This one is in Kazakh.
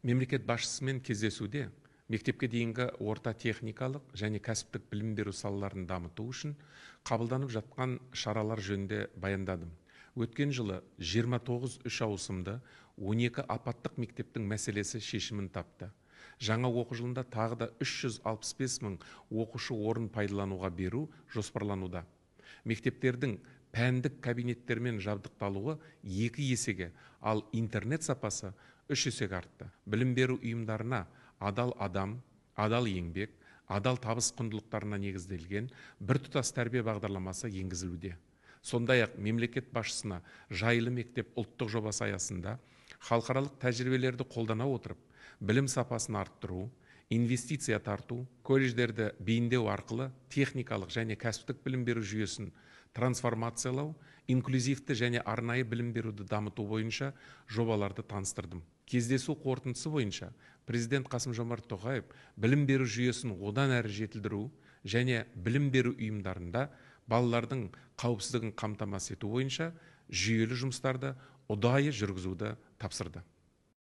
Мемлекет басшысымен кездесуде мектепке дейінгі орта техникалық және кәсіптік білім беру салаларын дамыту үшін қабылданып жатқан шаралар жөнінде баяндадым. Өткен жылы 29 үш ауысымды 12 апаттық мектептің мәселесі шешімін тапты. Жаңа оқу жылында тағы да 365 мың оқушы орын пайдалануға беру жоспарлануда. Мектептердің пәндік кабинеттермен жабдықталуы 2 есеге, ал интернет сапасы 3 есеге артты. Білім беру ұйымдарына адал адам, адал еңбек, адал табыс құндылықтарына негізделген біртұтас тәрбие бағдарламасы енгізілуде. Сондай-ақ мемлекет басшысына жайлы мектеп ұлттық жобасы аясында халықаралық тәжірибелерді қолдана отырып, білім сапасын арттыру, инвестиция тарту, колледждерді бейіндеу арқылы техникалық және кәсіптік білім беру жүйесін трансформациялау, инклюзивті және арнайы білім беруді дамыту бойынша жобаларды таныстырдым. Кездесу қорытындысы бойынша президент Қасым-Жомарт Тоқаев білім беру жүйесін одан әрі жетілдіру және білім беру ұйымдарында балалардың қауіпсіздігін қамтамасыз ету бойынша жүйелі жұмыстарды ұдайы жүргізуді тапсырды.